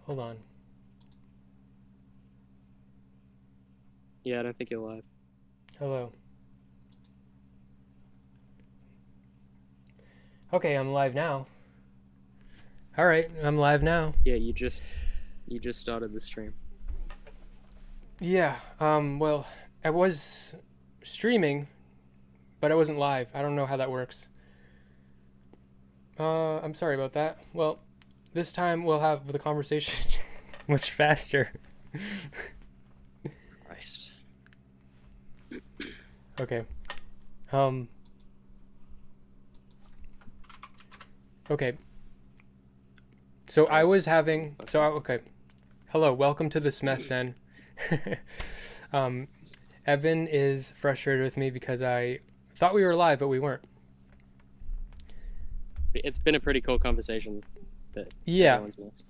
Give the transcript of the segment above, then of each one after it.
Hold on. Yeah, I don't think you're live. Hello. Okay, I'm live now. All right, I'm live now. Yeah, you just started the stream. Yeah. Well, I was streaming, but I wasn't live. I don't know how that works. I'm sorry about that. Well, this time we'll have the conversation much faster. Christ. Okay. Um. Okay. So I Alright. was having. Okay. Okay. Hello. Welcome to the Smeth Den. um, Eben is frustrated with me because I thought we were live, but we weren't. It's been a pretty cool conversation that Yeah. everyone's missed.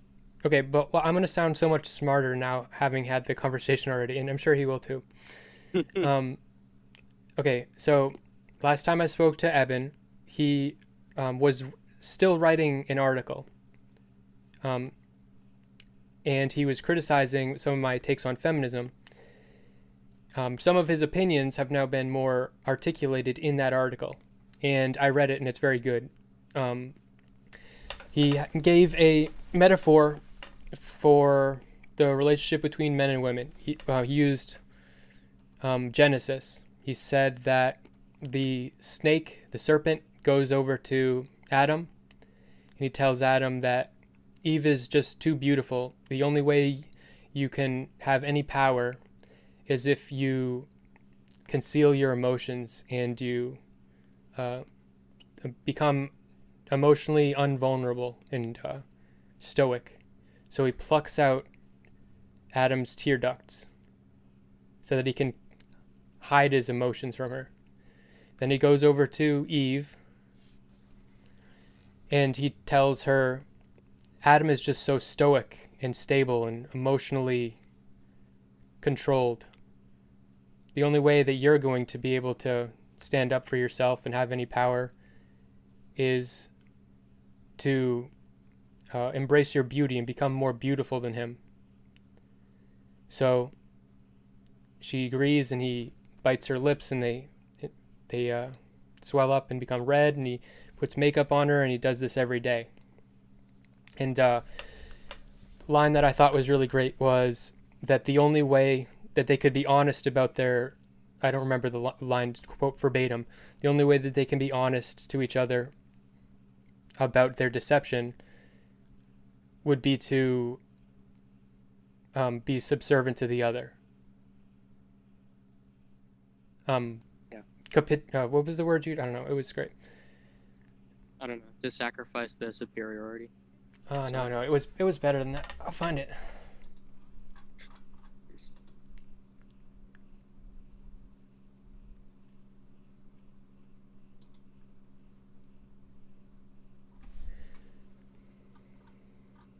Okay, but well, I'm gonna sound so much smarter now, having had the conversation already, and I'm sure he will too. Um, okay, so last time I spoke to Eben, he was still writing an article, um, and he was criticizing some of my takes on feminism. Some of his opinions have now been more articulated in that article, and I read it, and it's very good. Um, he gave a metaphor for the relationship between men and women. He used Genesis. He said that the snake, the serpent, goes over to Adam, and he tells Adam that Eve is just too beautiful. The only way you can have any power is if you conceal your emotions and you uh, become emotionally unvulnerable and stoic. So he plucks out Adam's tear ducts so that he can hide his emotions from her. Then he goes over to Eve and he tells her Adam is just so stoic and stable and emotionally controlled. The only way that you're going to be able to stand up for yourself and have any power is to embrace your beauty and become more beautiful than him. So she agrees, and he bites her lips, and they swell up and become red. And he puts makeup on her, and he does this every day. And line that I thought was really great was that the only way that they could be honest about their, I don't remember the line quote verbatim, the only way that they can be honest to each other about their deception would be to be subservient to the other. Um, Yeah. what was the word you? I don't know. It was great. I don't know. To sacrifice their superiority. No, Sorry. no. It was better than that. I'll find it.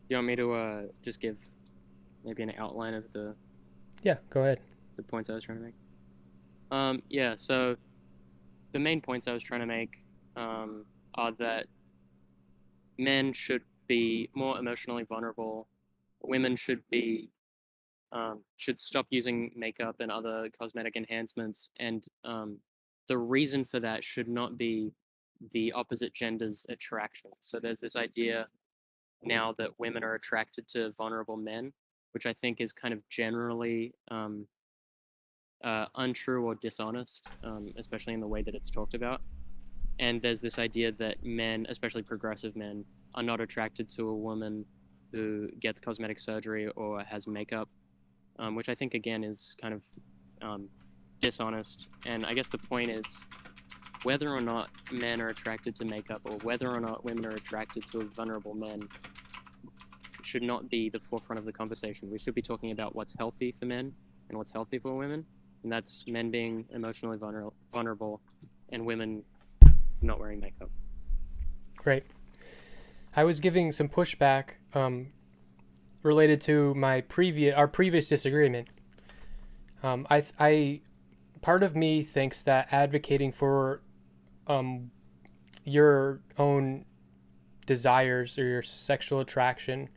Do you want me to just give maybe an outline of Yeah, go ahead. the points I was trying to make? Yeah, so the main points I was trying to make are that men should be more emotionally vulnerable. Women should stop using makeup and other cosmetic enhancements, and the reason for that should not be the opposite gender's attraction. So there's this idea now that women are attracted to vulnerable men, which I think is kind of generally untrue or dishonest, especially in the way that it's talked about. And there's this idea that men, especially progressive men, are not attracted to a woman who gets cosmetic surgery or has makeup, which I think again is kind of um, dishonest. And I guess the point is whether or not men are attracted to makeup or whether or not women are attracted to vulnerable men should not be the forefront of the conversation. We should be talking about what's healthy for men and what's healthy for women, and that's men being emotionally vulnerable and women not wearing makeup. Great. I was giving some pushback related to our previous disagreement. I part of me thinks that advocating for um, your own desires or your sexual attraction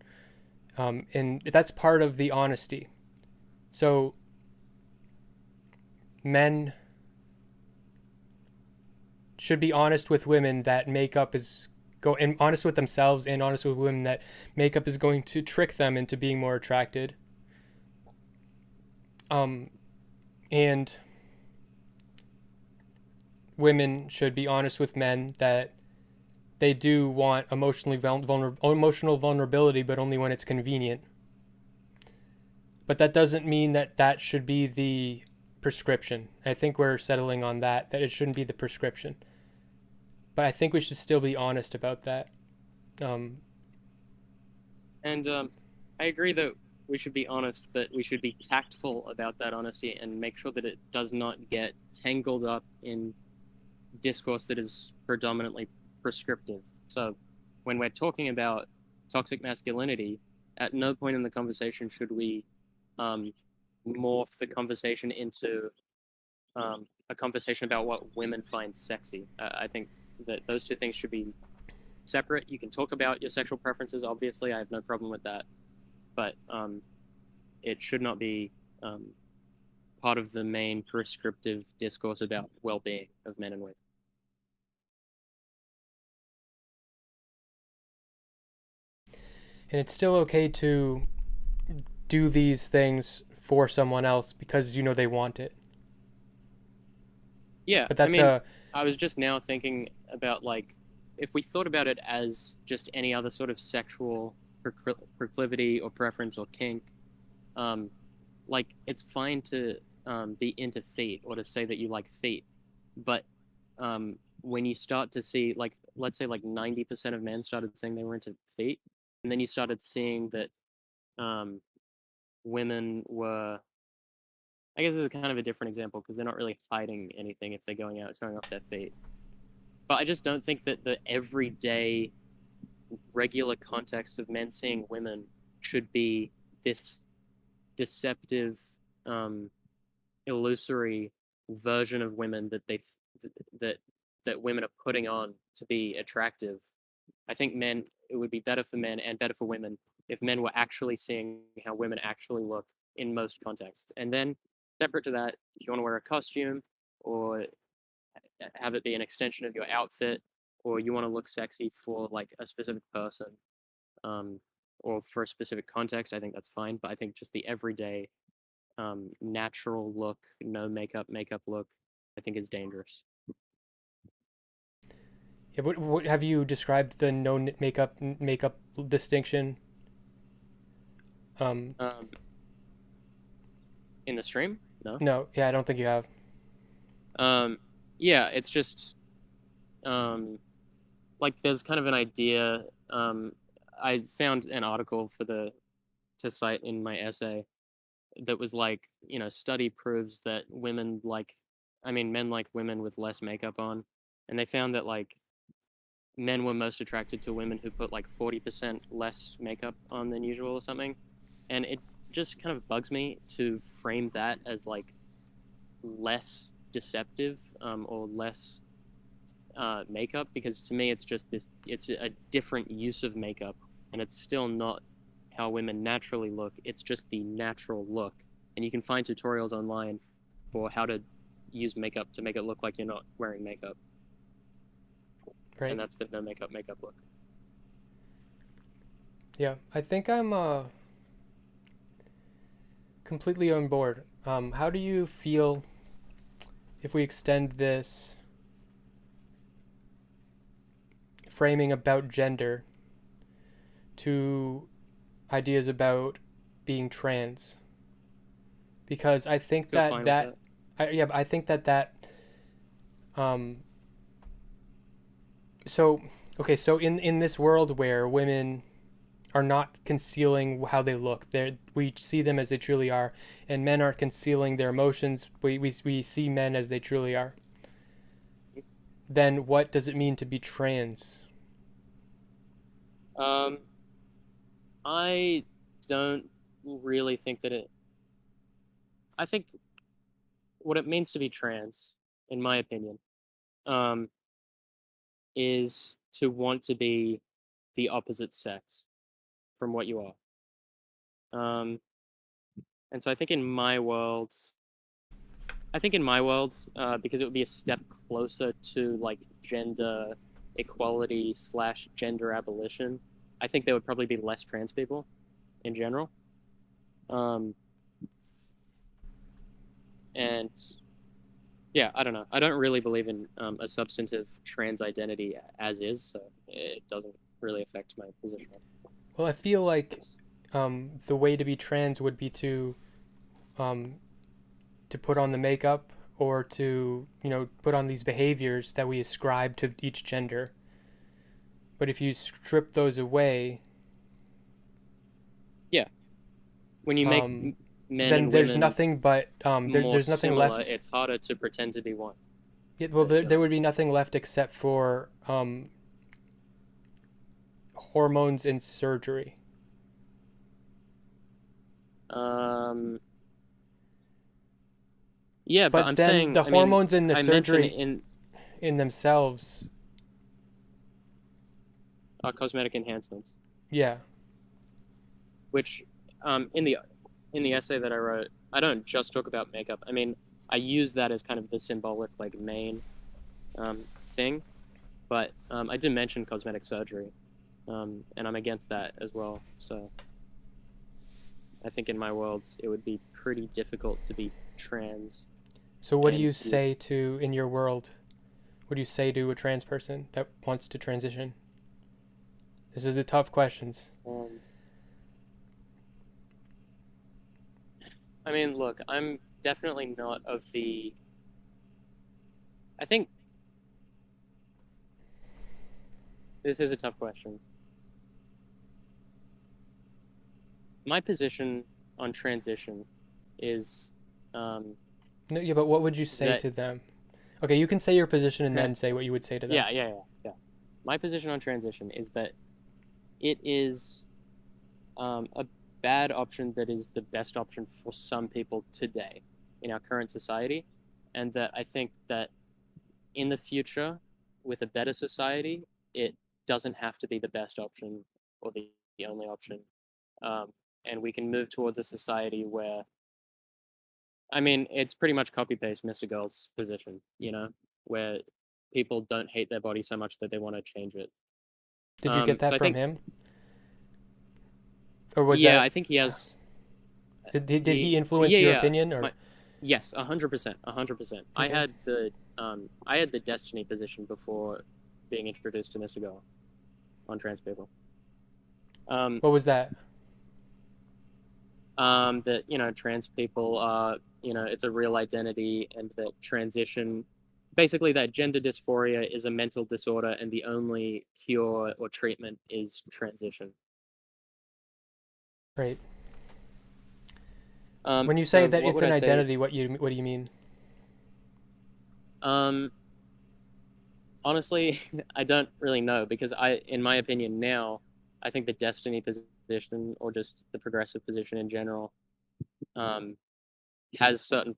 And that's part of the honesty. So men should be honest with women that makeup is go and honest with themselves and honest with women that makeup is going to trick them into being more attracted. Um, and women should be honest with men that they do want emotional vulnerability, but only when it's convenient. But that doesn't mean that that should be the prescription. I think we're settling on that it shouldn't be the prescription. But I think we should still be honest about that. Um, And I agree that we should be honest, but we should be tactful about that honesty and make sure that it does not get tangled up in discourse that is predominantly prescriptive. So when we're talking about toxic masculinity, at no point in the conversation should we um, morph the conversation into a conversation about what women find sexy. I think that those two things should be separate. You can talk about your sexual preferences, obviously. I have no problem with that. But it should not be part of the main prescriptive discourse about well being of men and women. and it's still okay to do these things for someone else because you know they want it. Yeah, But I that's mean, a I was just now thinking about like if we thought about it as just any other sort of sexual proclivity or preference or kink, um, like it's fine to be into feet or to say that you like feet, but when you start to see like let's say like 90% of men started saying they were into feet, and then you started seeing that um, women were. I guess this is kind of a different example because they're not really hiding anything if they're going out showing off their feet. But I just don't think that the everyday, regular context of men seeing women should be this deceptive, um, illusory version of women that that that women are putting on to be attractive. I think men it would be better for men and better for women if men were actually seeing how women actually look in most contexts. And then separate to that, if you want to wear a costume or have it be an extension of your outfit, or you want to look sexy for like a specific person, um, or for a specific context, I think that's fine. But I think just the everyday natural look, no makeup look, I think is dangerous. yeah, what have you described the no makeup distinction? Um, Um, in the stream, no. no, yeah, I don't think you have. Um, yeah, it's just um, like there's kind of an idea. I found an article for the to cite in my essay that was like, study proves that men like women with less makeup on, and they found that like men were most attracted to women who put like 40% less makeup on than usual or something, and it just kind of bugs me to frame that as like less deceptive or less makeup because to me it's a different use of makeup and it's still not how women naturally look. It's just the natural look, and you can find tutorials online for how to use makeup to make it look like you're not wearing makeup, and Right. that's the no makeup look. Yeah, I think I'm completely on board. How do you feel if we extend this framing about gender to ideas about being trans? Because I I think feel that fine with that that. yeah, but I think that um so okay, so in this world where women are not concealing how they look, we see them as they truly are, and men aren't concealing their emotions. We see men as they truly are. Then what does it mean to be trans? um I don't really think that it I think what it means to be trans, in my opinion, um is to want to be the opposite sex from what you are. Um, and so I think in my world, because it would be a step closer to like gender equality slash gender abolition, I think there would probably be less trans people in general. Um, and yeah, I don't know. I don't really believe in a substantive trans identity as is, so it doesn't really affect my position on Well, I feel like this. the way to be trans would be um, to put on the makeup or to put on these behaviors that we ascribe to each gender. But if you strip those away, Yeah, when you make um, men then and there's women nothing but more there's nothing similar, left. it's harder to pretend to be one. Yeah, well, there Essentially, would be nothing left except for hormones and surgery. um, yeah, but But I'm then saying, the I mean, hormones and the I mentioned surgery in in themselves, cosmetic enhancements, yeah. which in the essay that I wrote, I don't just talk about makeup. I mean, I use that as kind of the symbolic like main thing, but I did mention cosmetic surgery, and I'm against that as well. So I think in my world, it would be pretty difficult to be trans So what do and you say to in your world? What do you say to a trans person that wants to transition? This is the tough questions. um, I mean, look, I'm definitely not of the. I think this is a tough question. My position on transition is um, No, yeah, but what would you say that to them? Okay, you can say your position and yeah, then say what you would say to them. yeah. My position on transition is that it is a bad option that is the best option for some people today in our current society, and that I think that in the future, with a better society, it doesn't have to be the best option or the only option, um, and we can move towards a society where, I mean, it's pretty much copy paste Mr. Girl's position, where people don't hate their body so much that they want to change it. Did you get So that I from think, him, or was yeah, that I think he has. did he influence Yeah, your yeah. opinion or? My, yes, 100%, 100%. Okay, I had the Destiny position before being introduced to Mr. Girl on trans people. Um, what was that? that trans people are it's a real identity, and that transition, basically that gender dysphoria is a mental disorder, and the only cure or treatment is transition. Right. Um, When you say so that what it's would an I say? identity, what do you mean? Um, Honestly, I don't really know, because in my opinion now, I think the Destiny position, or just the progressive position in general, um, has certain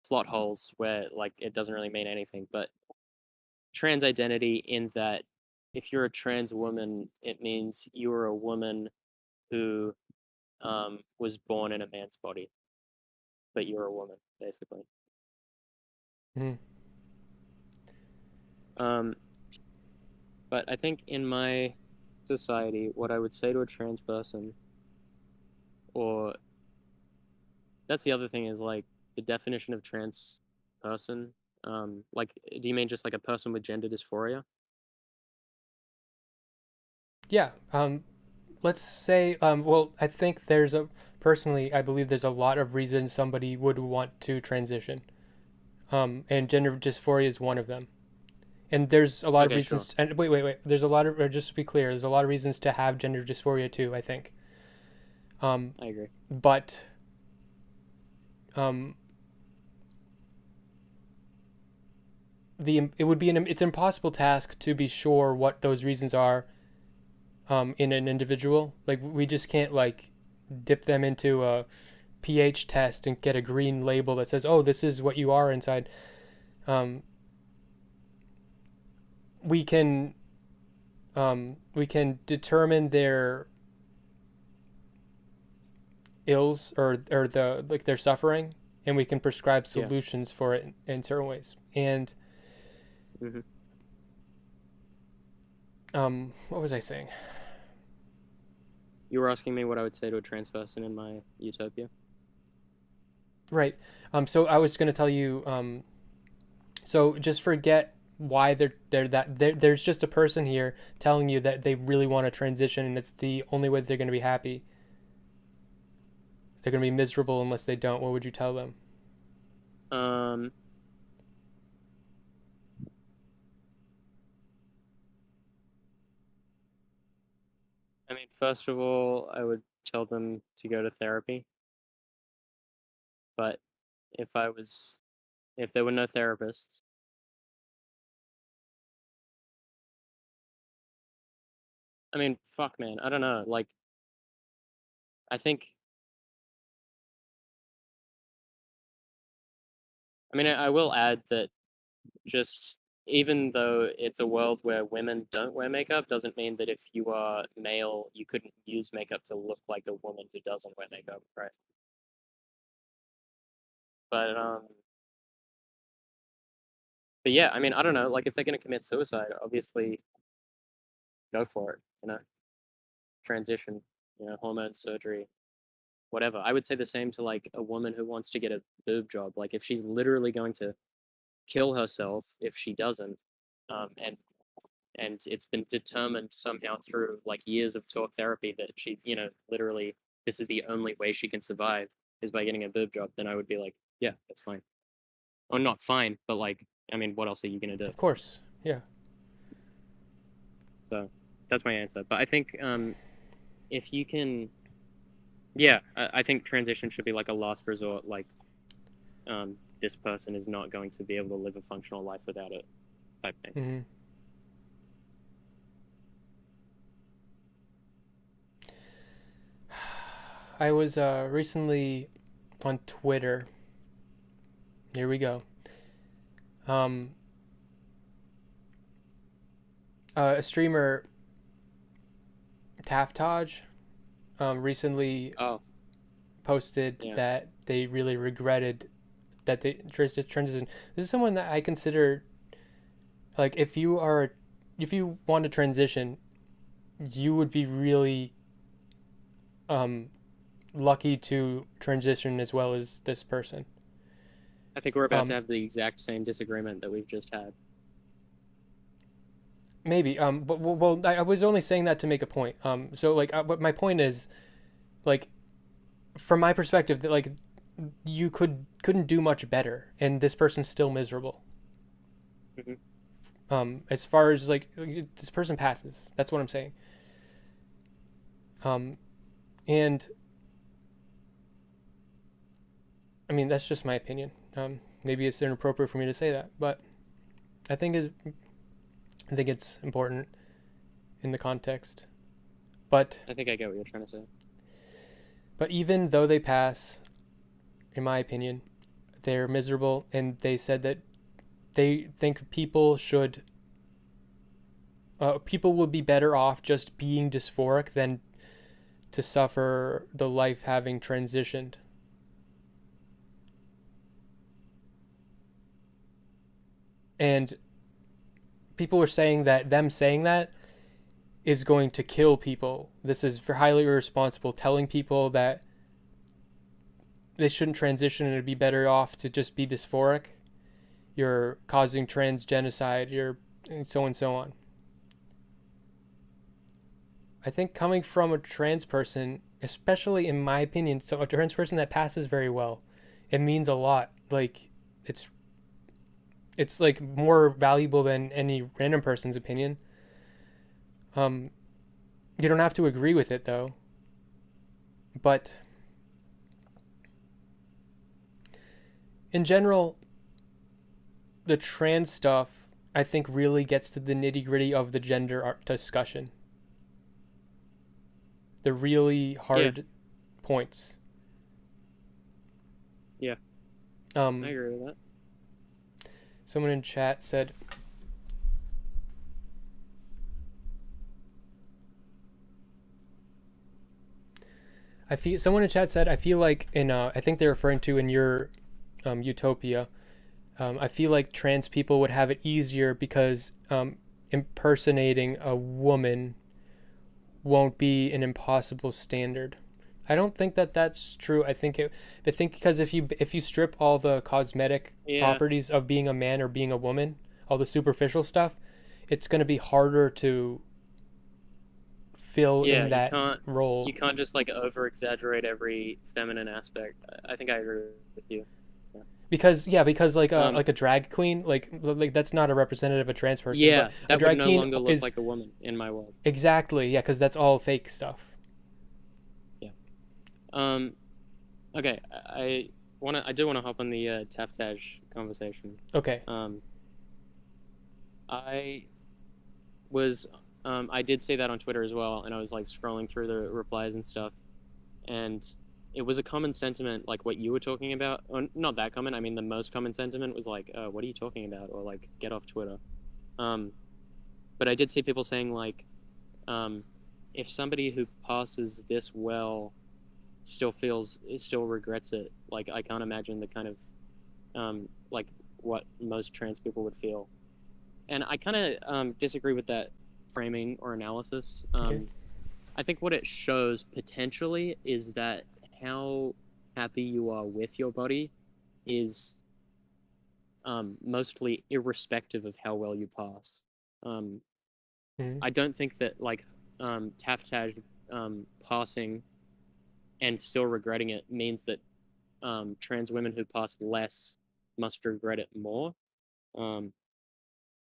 plot holes where like it doesn't really mean anything. But trans identity, in that if you're a trans woman, it means you are a woman who was born in a man's body, but you're a woman basically. Mm. Um, but I think in my society, what I would say to a trans person, or that's the other thing, is like the definition of trans person. Like, do you mean just like a person with gender dysphoria? Yeah. Let's say. Well, I think personally, I believe there's a lot of reasons somebody would want to transition. And gender dysphoria is one of them. And there's a lot of Okay, sure. reasons. And wait. There's a lot of. Or just to be clear, there's a lot of reasons to have gender dysphoria too. I think. Um, I agree. but um, it would be it's an impossible task to be sure what those reasons are in an individual. Like we just can't like dip them into a pH test and get a green label that says, "Oh, this is what you are inside." Um, we can we can determine their ills or their suffering, and we can prescribe Yeah. solutions for it in certain ways. And Hmm. what was I saying? You were asking me what I would say to a trans person in my utopia. Right. So I was going to tell you. So just forget why there's just a person here telling you that they really want to transition, and it's the only way that they're going to be happy. They're going to be miserable unless they don't. What would you tell them? Um, I mean, first of all, I would tell them to go to therapy. But if I was, if there were no therapists, I mean, fuck, man, I don't know. Like, I think, I mean, I will add that just even though it's a world where women don't wear makeup, doesn't mean that if you are male, you couldn't use makeup to look like a woman who doesn't wear makeup, right? But but yeah, I mean, I don't know. Like, if they're gonna commit suicide, obviously go for it. Transition, hormone surgery, whatever. I would say the same to like a woman who wants to get a boob job. Like, if she's literally going to kill herself if she doesn't, and it's been determined somehow through like years of talk therapy that she, literally this is the only way she can survive is by getting a boob job, then I would be like, yeah, that's fine. Or not fine, but like, I mean, what else are you gonna do? Of course. Yeah. So that's my answer. But I think if you can, yeah, I think transition should be like a last resort. Like, this person is not going to be able to live a functional life without it, type thing. Hmm. I was recently on Twitter. Here we go. Um, a streamer, Taftage, recently Oh, posted yeah, that they really regretted that they transition. This is someone that I consider like if you want to transition, you would be really um, lucky to transition as well as this person. I think we're about to Um, have the exact same disagreement that we've just had. maybe, but I was only saying that to make a point. So like, what my point is, like, from my perspective, that like you couldn't do much better, and this person's still miserable. Hmm. As far as like this person passes, that's what I'm saying. Um, and I mean that's just my opinion. Maybe it's inappropriate for me to say that, but I think it, I think it's important in the context. But I think I get what you're trying to say. even though they pass, in my opinion, they're miserable, and they said that they think people would be better off just being dysphoric than to suffer the life having transitioned. And people are saying that them saying that is going to kill people. This is for highly irresponsible, telling people that they shouldn't transition and it'd be better off to just be dysphoric. You're causing trans genocide. You're and so on. I think coming from a trans person, especially in my opinion, so a trans person that passes very well, it means a lot. Like it's it's like more valuable than any random person's opinion. Um, you don't have to agree with it though. But in general, the trans stuff I think really gets to the nitty gritty of the gender discussion. The really Yeah, hard points. yeah, I Um, agree with that. someone in chat said, I feel someone in chat said I feel like in I think they're referring to in your utopia. I feel like trans people would have it easier because impersonating a woman won't be an impossible standard. I don't think that that's true. I think because if you strip all the cosmetic Yeah, properties of being a man or being a woman, all the superficial stuff, it's going to be harder to fill yeah, in that you role. can't just like over exaggerate every feminine aspect. I think I agree with you. Yeah. Because yeah, because Um, like a drag queen, like that's not a representative of a trans person, but yeah, a that would drag no queen longer look is like a woman in my world. exactly, yeah, because that's all fake stuff. Yeah. Um, okay, I do wanna hop on the Taftaj conversation. Okay. Um, I was I did say that on Twitter as well, and I was like scrolling through the replies and stuff, and it was a common sentiment like what you were talking about, or not that common. I mean, the most common sentiment was like, "What are you talking about?" or like, "Get off Twitter." Um, but I did see people saying like, um, if somebody who passes this well still regrets it, like I can't imagine the kind of like what most trans people would feel. And I kind of disagree with that framing or analysis. Okay. I think what it shows potentially is that how happy you are with your body is mostly irrespective of how well you pass. Um, Hmm. I don't think that like Taftaj passing and still regretting it means that trans women who pass less must regret it more. Um,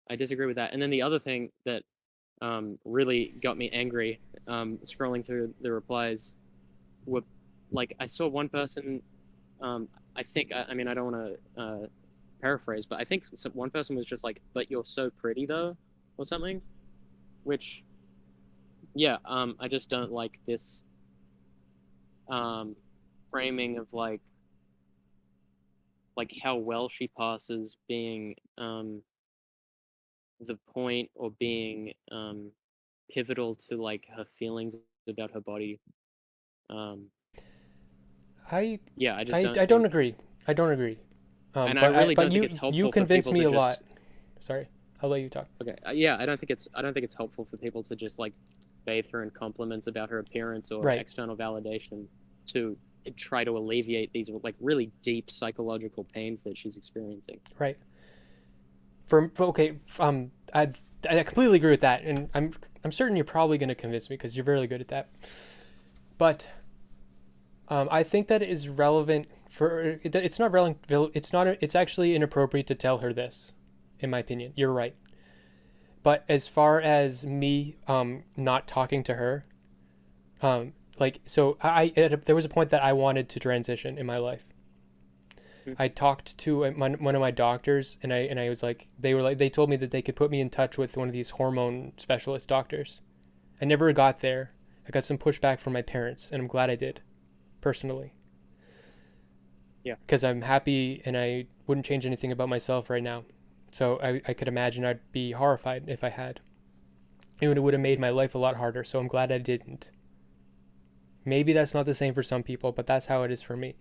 I disagree with that. And then the other thing that really got me angry scrolling through the replies were like I saw one person. I think I mean I don't want to paraphrase, but I think one person was just like, "But you're so pretty though," or something. Which yeah, I just don't like this um, framing of like how well she passes being the point or being pivotal to like her feelings about her body. Um, I, yeah, I just don't I don't think, agree. I don't agree. and I really But don't think it's you helpful for convinced people me to a lot. just. Sorry, I'll let you talk. Okay, yeah, I don't think it's helpful for people to just like bathe her in compliments about her appearance or Right. external validation to try to alleviate these like really deep psychological pains that she's experiencing. Right. For okay. I completely agree with that, and I'm certain you're probably going to convince me because you're very good at that. But I think that it is relevant for it's not relevant. It's not. It's actually inappropriate to tell her this, in my opinion. You're right. But as far as me not talking to her, like so there was a point that I wanted to transition in my life. Hmm. I talked to one of my doctors, and I was like, they told me that they could put me in touch with one of these hormone specialist doctors. I never got there. I got some pushback from my parents, and I'm glad I did, personally, Yeah. because I'm happy and I wouldn't change anything about myself right now. So I could imagine I'd be horrified if I had. It would have made my life a lot harder, so I'm glad I didn't. Maybe that's not the same for some people, but that's how it is for me.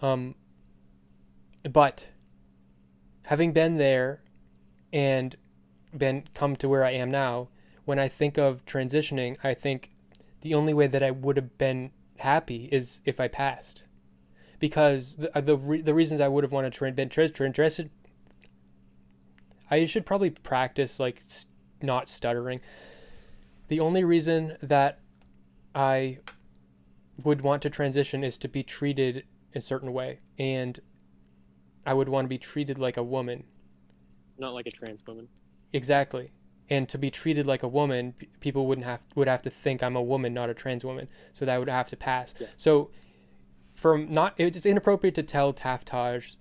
Um, but having been there and been come to where I am now, when I think of transitioning, I think the only way that I would have been happy is if I passed, because the reasons I would have wanted to been transition, I should probably practice like not stuttering. The only reason that I would want to transition is to be treated a certain way, and I would want to be treated like a woman. Not like a trans woman. Exactly. And to be treated like a woman, people would have to think I'm a woman, not a trans woman. So that would have to pass. Yeah. So from not it's inappropriate to tell Taftaj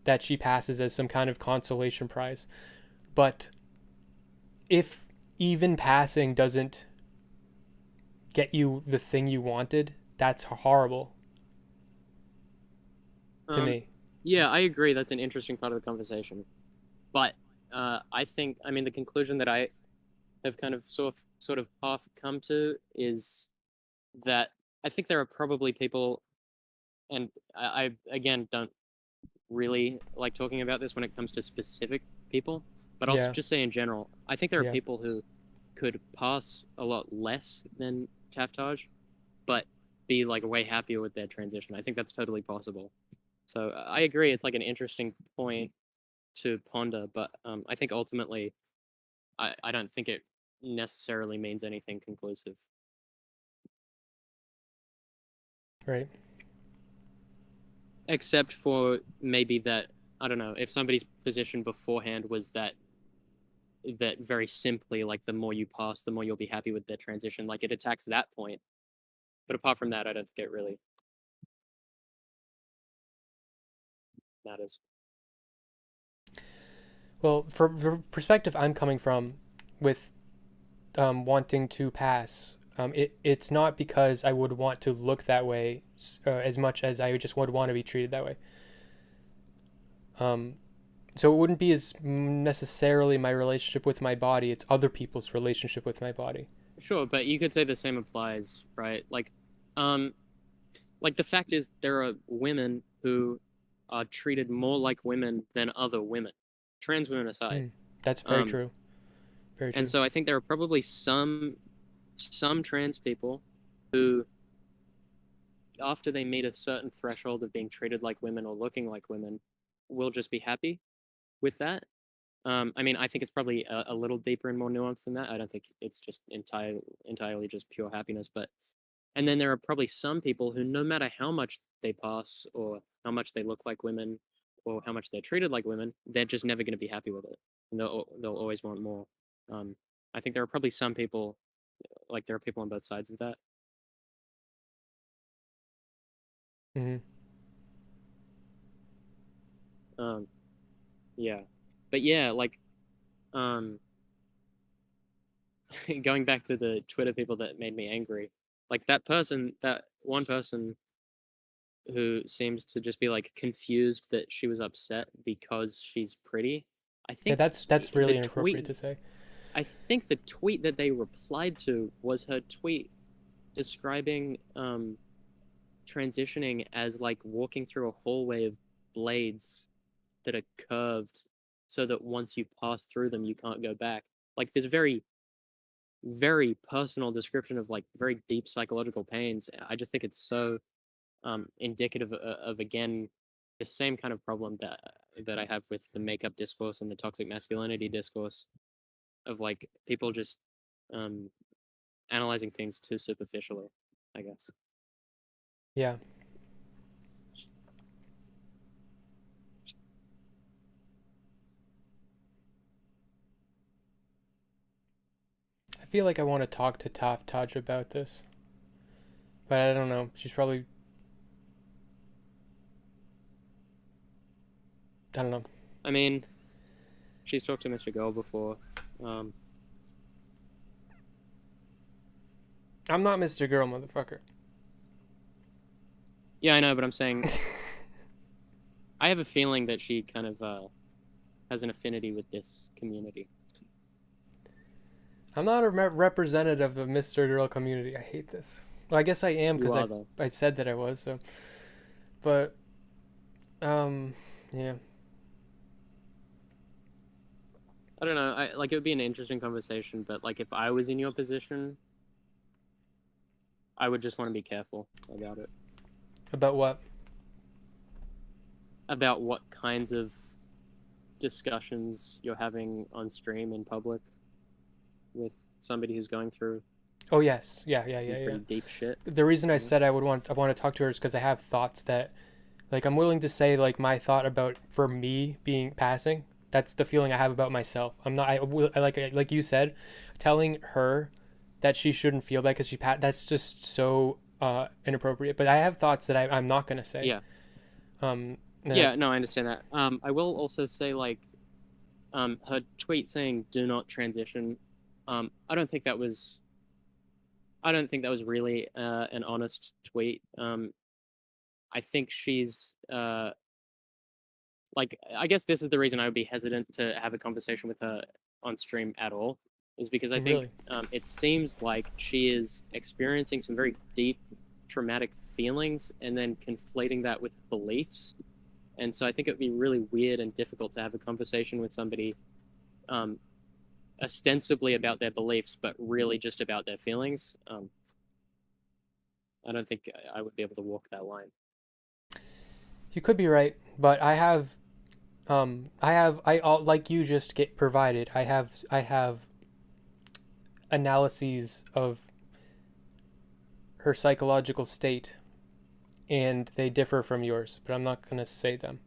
that she passes as some kind of consolation prize. But if even passing doesn't get you the thing you wanted, that's horrible to Um, me. yeah, I agree. That's an interesting part of the conversation. But I think, I mean, the conclusion that I have kind of sort of half come to is that I think there are probably people, and I again don't really like talking about this when it comes to specific people, but I'll Yeah, just say in general, I think there are yeah, people who could pass a lot less than Taftage, but be like way happier with their transition. I think that's totally possible. So I agree, it's like an interesting point to ponder, but I think ultimately, I don't think it necessarily means anything conclusive. right. Except for maybe that, I don't know, if somebody's position beforehand was that very simply, like the more you pass, the more you'll be happy with their transition, like it attacks that point. But apart from that, I don't think it really matters. Well, for perspective I'm coming from with wanting to pass, it's not because I would want to look that way as much as I just would want to be treated that way. Um, so it wouldn't be as necessarily my relationship with my body, it's other people's relationship with my body. Sure, but you could say the same applies, right? Um, like the fact is there are women who are treated more like women than other women, trans women aside. Hmm. That's very Um, true. Very and true. so I think there are probably some trans people who, after they meet a certain threshold of being treated like women or looking like women, will just be happy with that. I mean, I think it's probably a little deeper and more nuanced than that. I don't think it's just entirely just pure happiness. But and then there are probably some people who, no matter how much they pass or how much they look like women or how much they're treated like women, they're just never going to be happy with it, and they'll always want more. Um, I think there are probably some people, like there are people on both sides of that. Hmm. Um, yeah, but yeah, um, going back to the Twitter people that made me angry, like that one person who seemed to just be like confused that she was upset because she's pretty. I Yeah, think that's the really inappropriate tweet, to say. I think the tweet that they replied to was her tweet describing transitioning as like walking through a hallway of blades that are curved so that once you pass through them you can't go back. Like this very personal description of like very deep psychological pains. I just think it's so indicative of again the same kind of problem that I have with the makeup discourse and the toxic masculinity discourse of like people just um, analyzing things too superficially, I guess. Yeah, I feel like I want to talk to Taf Taj about this, but I don't know. She's probably, I don't know. I mean, she's talked to Mr. Girl before. Um, I'm not Mr. Girl, motherfucker. yeah, I know, but I'm saying I have a feeling that she kind of has an affinity with this community. I'm not a representative of Mr. Girl community. I hate this. Well, I guess I am You because are though. I said that I was. So, but um, yeah, I don't know. I like it would be an interesting conversation, but like if I was in your position, I would just want to be careful about it. about what? About what kinds of discussions you're having on stream in public with somebody who's going through Oh yes, yeah, some yeah. pretty deep shit. The reason I You know? said I want to talk to her is because I have thoughts that like I'm willing to say like my thought about for me being passing. That's the feeling I have about myself. I'm not. I like you said, telling her that she shouldn't feel bad because she passed. That's just so inappropriate. But I have thoughts that I'm not gonna say. Yeah, Um, uh, yeah. No, I understand that. I will also say like her tweet saying "Do not transition." I don't think that was. I don't think that was really an honest tweet. I think she's like I guess this is the reason I would be hesitant to have a conversation with her on stream at all, is because I think really. it seems like she is experiencing some very deep traumatic feelings and then conflating that with beliefs. And so I think it would be really weird and difficult to have a conversation with somebody ostensibly about their beliefs, but really just about their feelings. I don't think I would be able to walk that line. You could be right, but like you just get provided. I have analyses of her psychological state, and they differ from yours, but I'm not gonna say them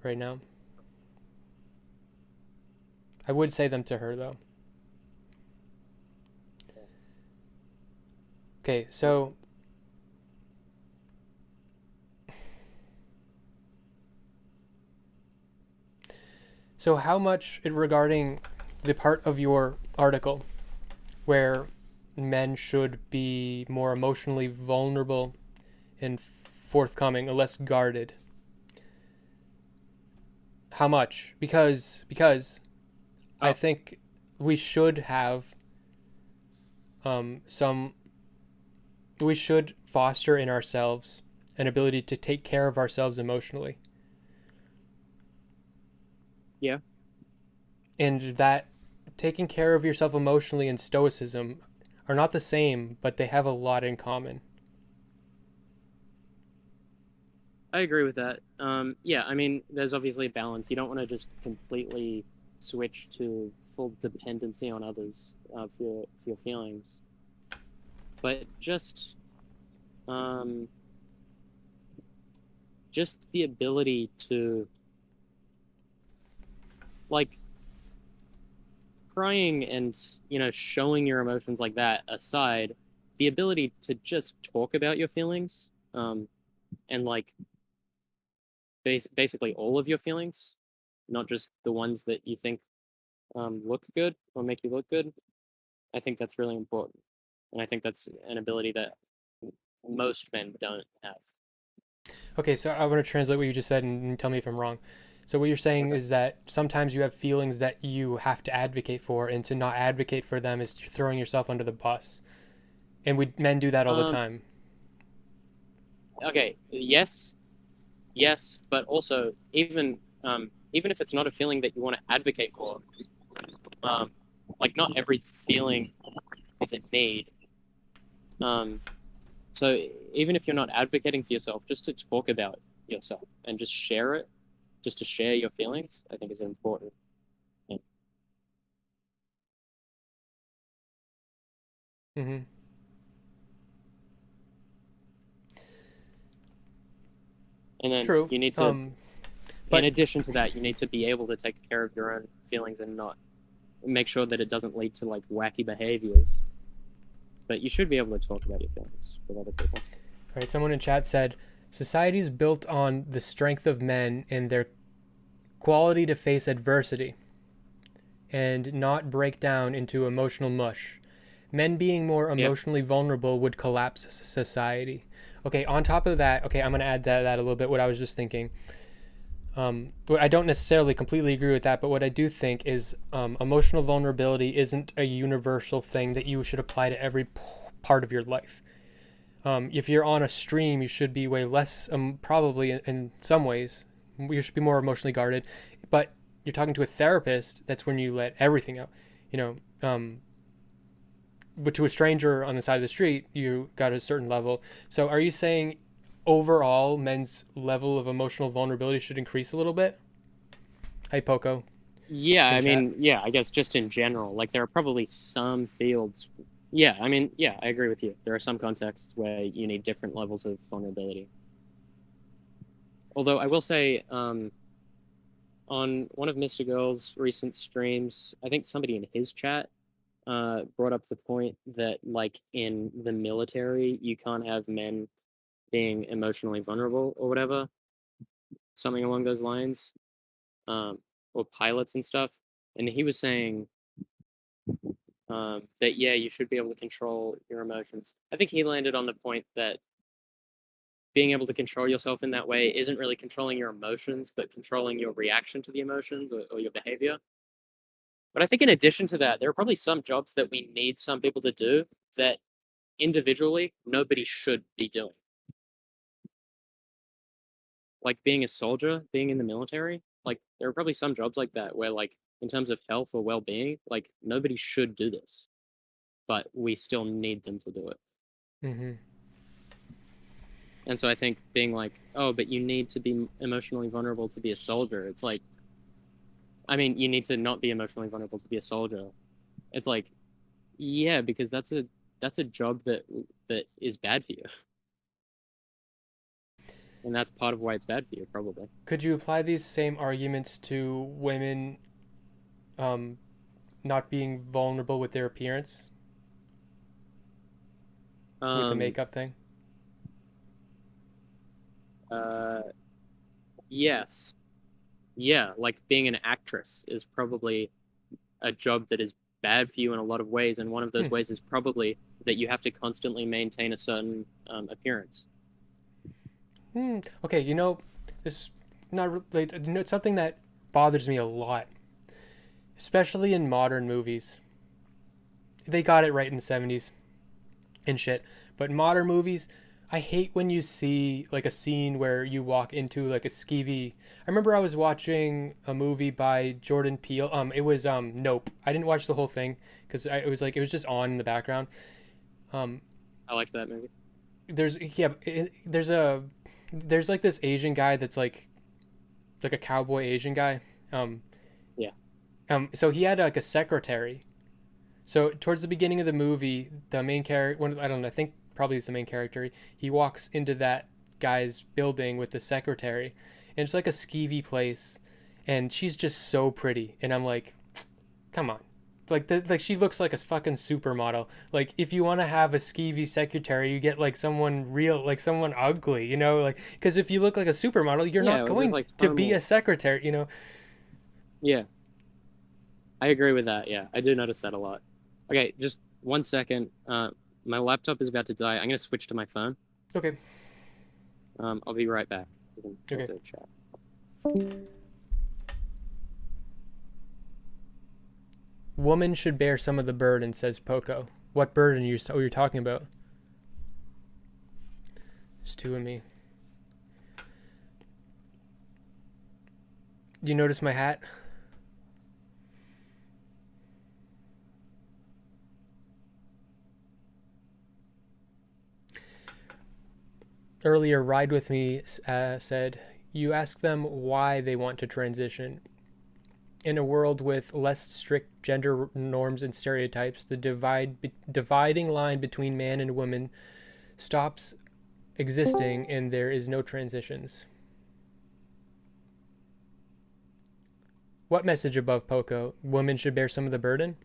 right now. I would say them to her though. Okay, so how much regarding the part of your article where men should be more emotionally vulnerable and forthcoming and less guarded? How much? Because I Oh, think we should have some. We should foster in ourselves an ability to take care of ourselves emotionally, yeah, and that taking care of yourself emotionally and stoicism are not the same, but they have a lot in common. I agree with that. Yeah, I mean, there's obviously a balance. You don't want to just completely switch to full dependency on others for your feelings, but um, just the ability to, like, crying and showing your emotions like that aside, the ability to just talk about your feelings, and like basically all of your feelings, not just the ones that you think look good or make you look good. I think that's really important, and I think that's an ability that most men don't have. Okay, so I want to translate what you just said and tell me if I'm wrong. So what you're saying Okay. is that sometimes you have feelings that you have to advocate for, and to not advocate for them is throwing yourself under the bus. And we men do that all the Um. time. Okay. Yes. Yes. But also, even if it's not a feeling that you want to advocate for, um, like not every feeling is a need. Um. So even if you're not advocating for yourself, just to talk about yourself and just share it, just to share your feelings, I think is important. And, Hmm. and then True. you need to, in But addition to that, you need to be able to take care of your own feelings and not make sure that it doesn't lead to like wacky behaviors. But you should be able to talk about your feelings with other people. right, someone in chat said society is built on the strength of men and their quality to face adversity and not break down into emotional mush. Men being more Yeah. emotionally vulnerable would collapse society. Okay, on top of that, okay, I'm going to add to that a little bit what I was just thinking. But I don't necessarily completely agree with that, but what I do think is emotional vulnerability isn't a universal thing that you should apply to every part of your life. If you're on a stream, you should be way less, probably in some ways, you should be more emotionally guarded. But you're talking to a therapist, that's when you let everything out. You know, but to a stranger on the side of the street, you got a certain level. So are you saying overall men's level of emotional vulnerability should increase a little bit? Hey, Poco Yeah, in I chat. mean, yeah, I guess just in general, like there are probably some fields. Yeah, I mean, yeah, I agree with you. There are some contexts where you need different levels of vulnerability. Although I will say, on one of Mr. Girl's recent streams, I think somebody in his chat brought up the point that, like, in the military, you can't have men being emotionally vulnerable or whatever, something along those lines, um, or pilots and stuff. And he was saying that, yeah, you should be able to control your emotions. I think he landed on the point that being able to control yourself in that way isn't really controlling your emotions, but controlling your reaction to the emotions or your behavior. But I think in addition to that, there are probably some jobs that we need some people to do that individually, nobody should be doing. Like being a soldier, being in the military, like there are probably some jobs like that where like in terms of health or well-being, like nobody should do this, but we still need them to do it. Mm-hmm. And so I think being like, oh, but you need to be emotionally vulnerable to be a soldier. It's like, I mean, you need to not be emotionally vulnerable to be a soldier. It's like, yeah, because that's a job that is bad for you, and that's part of why it's bad for you, probably. Could you apply these same arguments to women um, not being vulnerable with their appearance, with the Um, makeup thing? uh, yes, yeah, like being an actress is probably a job that is bad for you in a lot of ways, and one of Hmm. those ways is probably that you have to constantly maintain a certain appearance. Hmm. Okay, this not related. It's something that bothers me a lot, especially in modern movies. They got it right in the 70s and shit, but modern movies, I hate when you see like a scene where you walk into like a skeevy. I remember I was watching a movie by Jordan Peele. It was Nope. I didn't watch the whole thing because it was just on in the background. Um, I liked that movie. there's yeah, there's like this Asian guy that's like a cowboy Asian guy. Um, Yeah. so he had like a secretary. So towards the beginning of the movie, the main character, I don't know, I think probably is the main character. He walks into that guy's building with the secretary, and it's like a skeevy place, and she's just so pretty, and I'm like, come on. Like she looks like a fucking supermodel. Like if you want to have a skeevy secretary, you get like someone real, like someone ugly, Like because if you look like a supermodel, you're not Yeah, there's going like to be formal. a secretary. Yeah, I agree with that. Yeah, I do notice that a lot. Okay, just 1 second. My laptop is about to die. I'm gonna switch to my phone. Okay, I'll be right back. We can talk okay. to the chat. Woman should bear some of the burden, says Poco. What burden are you talking about? There's two of me. Do you notice my hat? Earlier, Ride With Me said, you ask them why they want to transition. In a world with less strict gender norms and stereotypes, the dividing line between man and woman stops existing and there is no transitions. What message above, Poco? Women should bear some of the burden?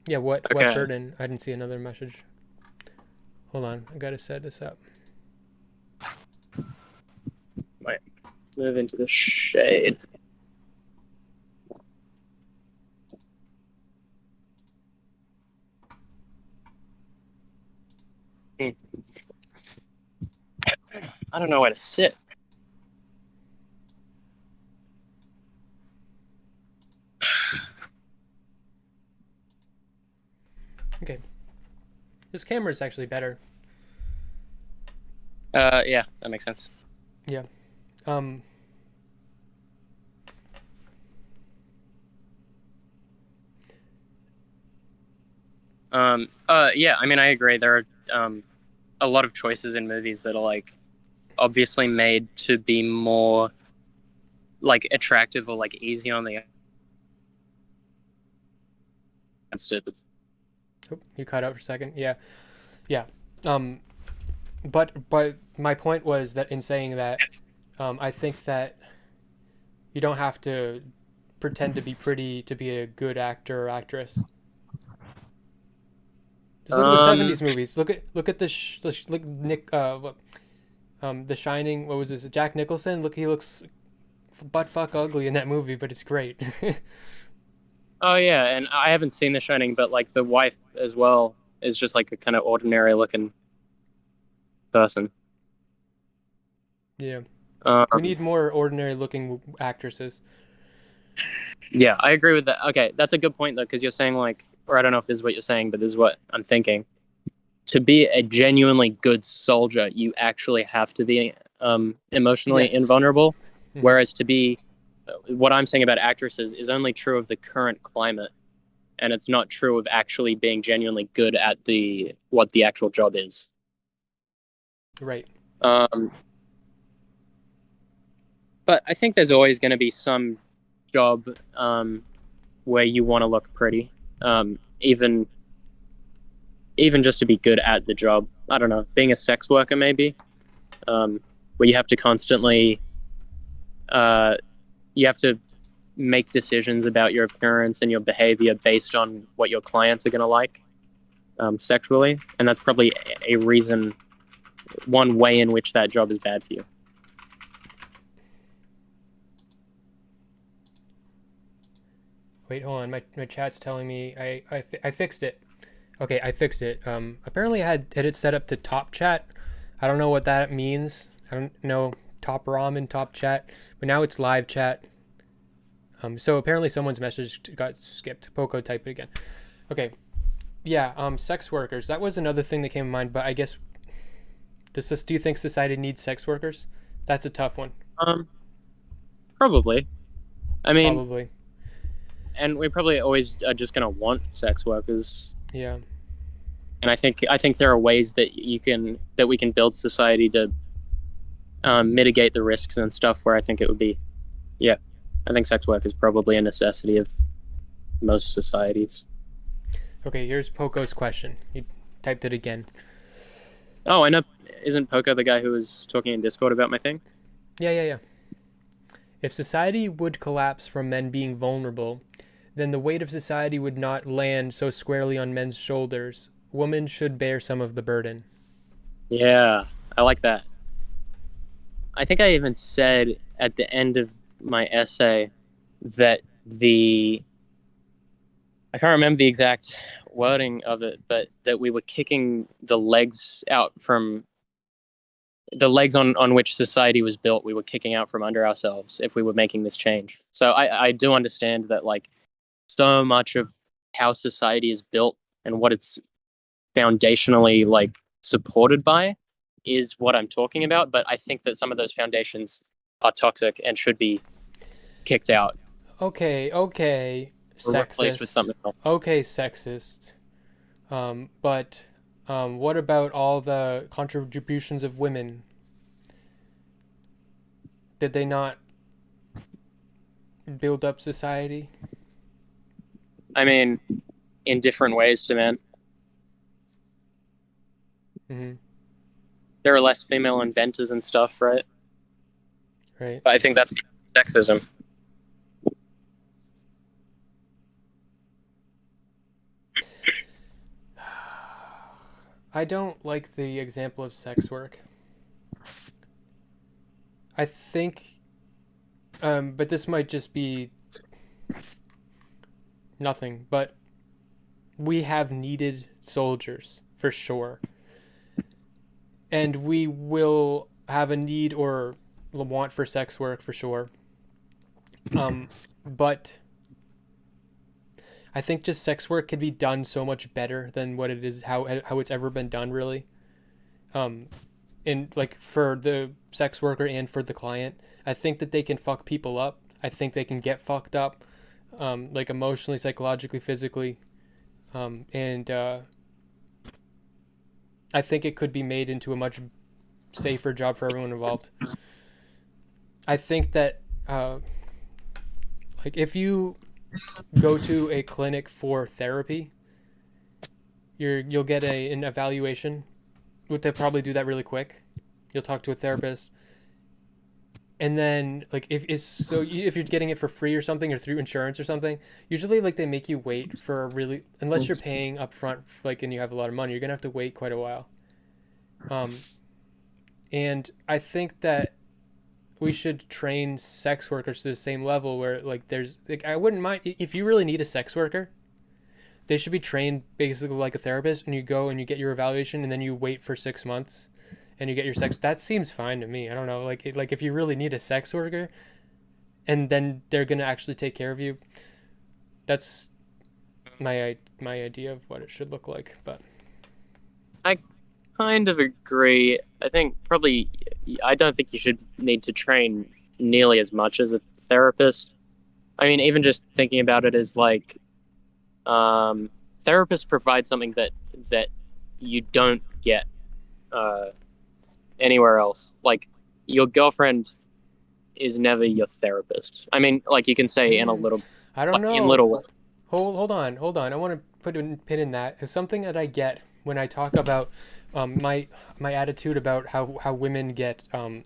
Yeah, what Okay. burden? I didn't see another message. Hold on, I gotta set this up. Wait. Move into the shade. I don't know where to sit. Okay, this camera is actually better. Yeah, that makes sense. Yeah. Um. Yeah, I mean, I agree. There are a lot of choices in movies that are like obviously made to be more like attractive or like easy on the stupid. Oh, you cut out for a second. Yeah. Yeah. Um. But my point was that in saying that, I think that you don't have to pretend to be pretty to be a good actor or actress. Just look at the Um, '70s movies. Look at look Nick The Shining. What was this? Jack Nicholson. Look, he looks butt fuck ugly in that movie, but it's great. oh yeah, and I haven't seen The Shining, but like the wife as well is just like a kind of ordinary looking person. Yeah, we Um, need more ordinary looking actresses. yeah, I agree with that. Okay, that's a good point though, because you're saying like, or I don't know if this is what you're saying, but this is what I'm thinking. to be a genuinely good soldier, you actually have to be emotionally Yes. invulnerable. Hmm. Whereas to be what I'm saying about actresses is only true of the current climate, and it's not true of actually being genuinely good at the what the actual job is. Right. Um, but I think there's always going to be some job where you want to look pretty, even just to be good at the job. I don't know, being a sex worker maybe, where you have to constantly uh, you have to make decisions about your appearance and your behavior based on what your clients are going to like sexually, and that's probably a reason, one way in which that job is bad for you. Wait, hold on. My chat's telling me I fixed it. Okay, I fixed it. Apparently I had it set up to top chat. I don't know what that means. I don't know top ramen, top chat, but now it's live chat. So apparently someone's message got skipped. Poco, type it again. Okay, yeah. Sex workers. That was another thing that came to mind. But I guess do you think society needs sex workers? That's a tough one. Um, Probably. I mean, Probably. and we probably always are just going to want sex workers. Yeah. And I think there are ways that we can build society to mitigate the risks and stuff. Where I think it would be, yeah, I think sex work is probably a necessity of most societies. Okay. Here's Poco's question. He typed it again. Oh, I know. Isn't Poco the guy who was talking in Discord about my thing? Yeah. Yeah. Yeah. If society would collapse from men being vulnerable, then the weight of society would not land so squarely on men's shoulders. Women should bear some of the burden. Yeah, I like that. I think I even said at the end of my essay that the I can't remember the exact wording of it, but that we were kicking the legs out from the legs on which society was built. We were kicking out from under ourselves if we were making this change. So I do understand that like so much of how society is built and what it's foundationally like supported by is what I'm talking about. But I think that some of those foundations are toxic and should be kicked out Okay, okay, or replaced with sexist. something else. Okay, sexist. But what about all the contributions of women? Did they not build up society? I mean, in different ways to men. Hmm. There are less female inventors and stuff, right? Right. But I think that's sexism. I don't like the example of sex work. I think, but this might just be nothing, but we have needed soldiers for sure. And we will have a need or want for sex work for sure. But I think just sex work could be done so much better than what it is, how it's ever been done, really. Um, and like for the sex worker and for the client, I think that they can fuck people up. I think they can get fucked up, like emotionally, psychologically, physically, and I think it could be made into a much safer job for everyone involved. I think that like if you go to a clinic for therapy, you'll get an evaluation. Would they probably do that really quick? You'll talk to a therapist, and then like if you're getting it for free or something or through insurance or something, usually like they make you wait for a really, unless you're paying up front like and you have a lot of money, you're gonna have to wait quite a while. Um, and I think that we should train sex workers to the same level where like there's like I wouldn't mind if you really need a sex worker, they should be trained basically like a therapist, and you go and you get your evaluation and then you wait for 6 months and you get your sex. That seems fine to me. I don't know, like if you really need a sex worker and then they're gonna actually take care of you, that's my idea of what it should look like. But I kind of agree. I think probably I don't think you should need to train nearly as much as a therapist. I mean, even just thinking about it as like um, therapists provide something that you don't get uh, anywhere else. Like your girlfriend is never your therapist. I mean, like you can say in a Hmm, little, I don't like in know. little ways. Hold on. I want to put a pin in that. It's something that I get when I talk about my attitude about how women get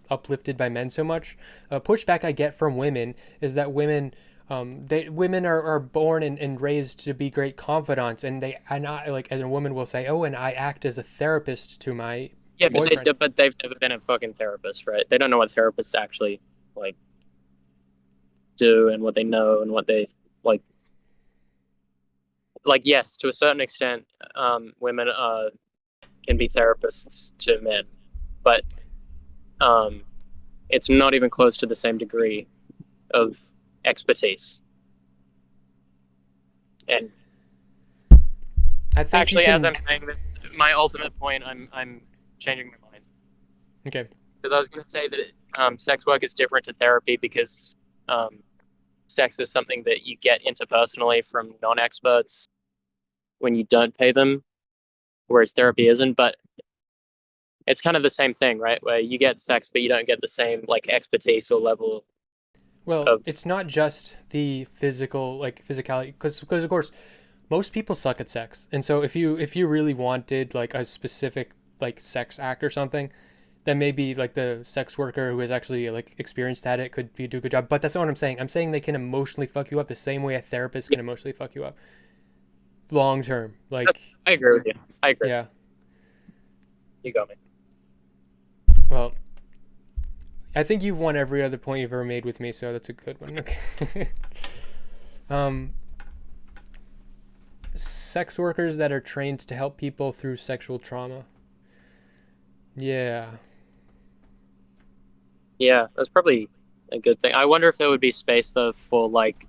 uplifted by men so much. Pushback I get from women is that women are born and raised to be great confidants, and I like, and a woman will say, oh, and I act as a therapist to my Yeah, boyfriend. but they've never been a fucking therapist, right? They don't know what therapists actually like do and what they know and what they like. Like yes, to a certain extent, women can be therapists to men, but um, it's not even close to the same degree of expertise. And I think you actually, as can. I'm saying that, my ultimate point, I'm changing my mind Okay. because I was going to say that sex work is different to therapy because um, sex is something that you get interpersonally from non-experts when you don't pay them, whereas therapy isn't. But it's kind of the same thing, right? Where you get sex, but you don't get the same like expertise or level Well, of. it's not just the physical, like physicality, because of course most people suck at sex, and so if you really wanted like a specific like sex act or something, then maybe like the sex worker who is actually like experienced at it could do a good job. But that's not what I'm saying. I'm saying they can emotionally fuck you up the same way a therapist Yeah, can emotionally fuck you up long term. Like, I agree with you. I agree. yeah. You got me. Well, I think you've won every other point you've ever made with me, so that's a good one. Okay. um, sex workers that are trained to help people through sexual trauma. Yeah. Yeah, that's probably a good thing. I wonder if there would be space though for like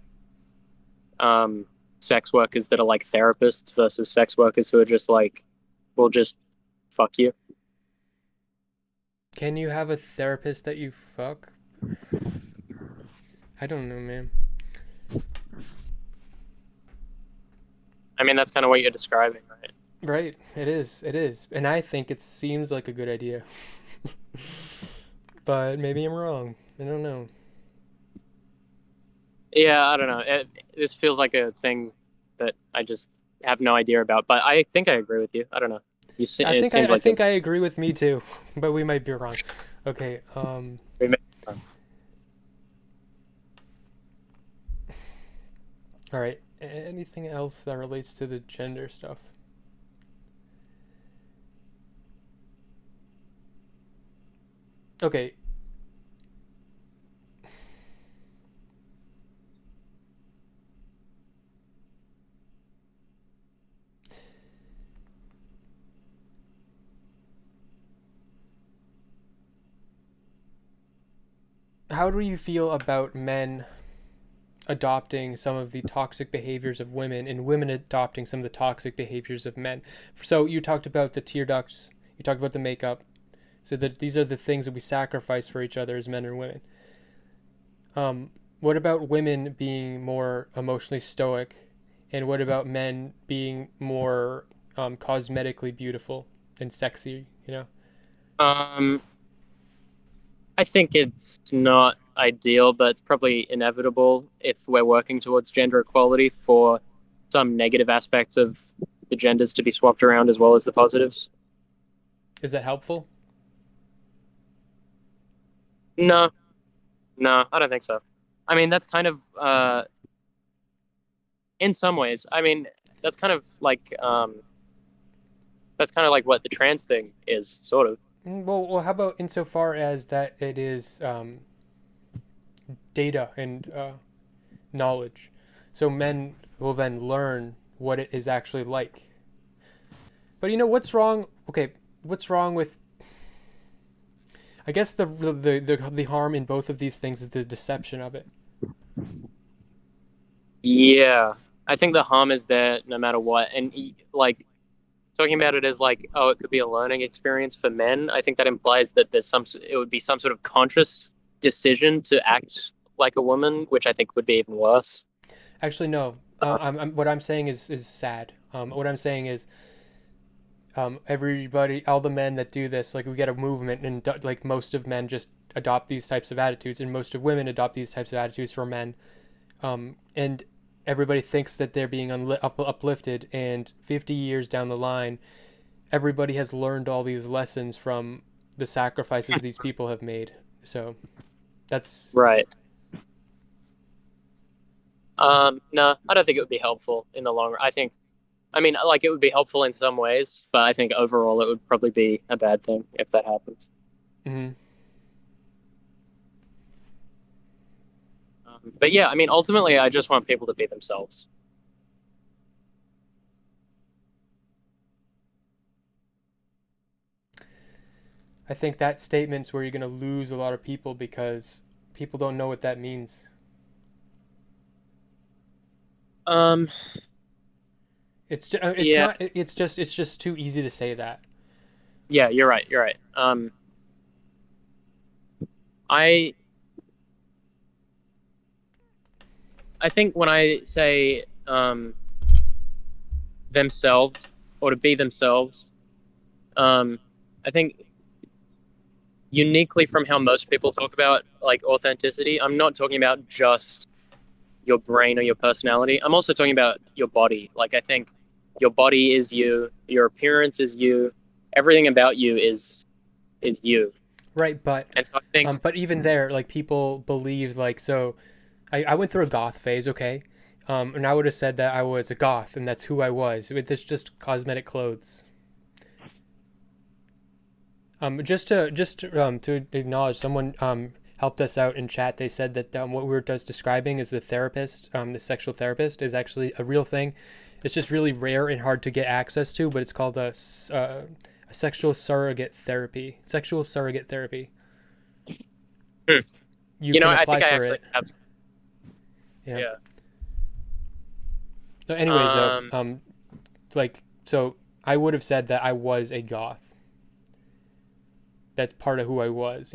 um sex workers that are like therapists versus sex workers who are just like will just fuck you. Can you have a therapist that you fuck? I don't know, man. I mean, that's kind of what you're describing, right? Right, it is. It is. And I think it seems like a good idea. But maybe I'm wrong. I don't know. Yeah, I don't know. This feels like a thing that I just have no idea about, but I think I agree with you. I don't know. It seems I like think I agree with me too, but we might be wrong. Okay, we may- all right. Anything else that relates to the gender stuff? Okay. How do you feel about men adopting some of the toxic behaviors of women and women adopting some of the toxic behaviors of men? So you talked about the tear ducts, you talked about the makeup. So that these are the things that we sacrifice for each other as men and women. What about women being more emotionally stoic, and what about men being more cosmetically beautiful and sexy? You know, um, I think it's not ideal, but it's probably inevitable if we're working towards gender equality for some negative aspects of the genders to be swapped around as well as the positives. is that helpful? No, no, I don't think so. I mean, that's kind of in some ways. I mean, that's kind of like that's kind of like what the trans thing is, sort of. Well, how about insofar as that it is data and knowledge, so men will then learn what it is actually like. But you know what's wrong? Okay, what's wrong with? I guess the harm in both of these things is the deception of it. Yeah, I think the harm is there no matter what, and like talking about it as like, oh, it could be a learning experience for men, I think that implies that it would be some sort of conscious decision to act like a woman, which I think would be even worse. Actually, no. What I'm saying is sad. What I'm saying is, everybody, all the men that do this, like we get a movement, and like most of men just adopt these types of attitudes, and most of women adopt these types of attitudes for men. And everybody thinks that they're being uplifted, and 50 years down the line, everybody has learned all these lessons from the sacrifices these people have made. So that's Right. No, I don't think it would be helpful in the long run. I mean, like it would be helpful in some ways, but I think overall it would probably be a bad thing if that happens. mhm. But yeah, I mean, ultimately, I just want people to be themselves. I think that statement's where you're going to lose a lot of people because people don't know what that means. Um, It's yeah, not it's just too easy to say that. yeah, you're right. You're right. I I think when I say themselves or to be themselves, um, I think uniquely from how most people talk about like authenticity, I'm not talking about just your brain or your personality. I'm also talking about your body. Like I think your body is you, your appearance is you, everything about you is you. Right, And so I think, but even there, like people believe like so. I went through a goth phase, okay, and I would have said that I was a goth and that's who I was with this just cosmetic clothes. To acknowledge someone helped us out in chat. They said that what we were just describing as the therapist, the sexual therapist, is actually a real thing. It's just really rare and hard to get access to, but it's called a sexual surrogate therapy. Sexual surrogate therapy. hmm, You can I apply think I for actually it. have, Yeah. yeah. So anyways, Um, like so, I would have said that I was a goth. That's part of who I was.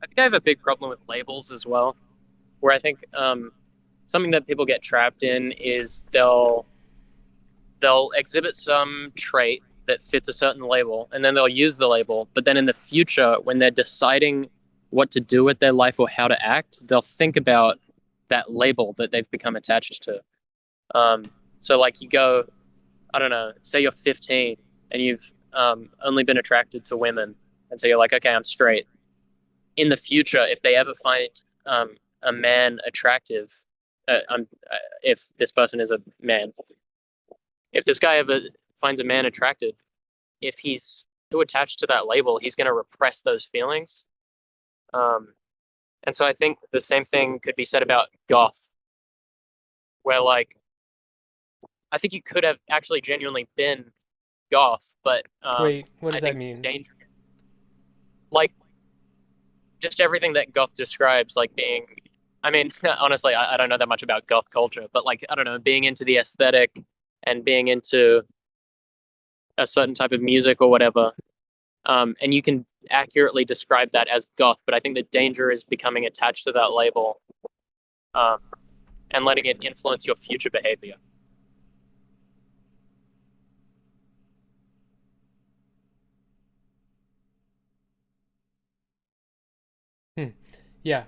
I think I have a big problem with labels as well, where I think something that people get trapped in is they'll exhibit some trait that fits a certain label, and then they'll use the label. But then in the future, when they're deciding what to do with their life or how to act, they'll think about that label that they've become attached to. Um, so like you go, I don't know, say you're 15 and you've only been attracted to women, and so you're like, okay, I'm straight. In the future, if they ever find a man attractive, if this person is a man, if this guy ever finds a man attractive, if he's too attached to that label, he's going to repress those feelings. Um, and so I think the same thing could be said about goth, where like I think you could have actually genuinely been goth, but Wait, what I does that think mean? danger, like just everything that goth describes, like being. I mean, honestly, I don't know that much about goth culture, but like I don't know, being into the aesthetic and being into a certain type of music or whatever. And you can accurately describe that as goth, but I think the danger is becoming attached to that label um, and letting it influence your future behavior. Hmm. Yeah.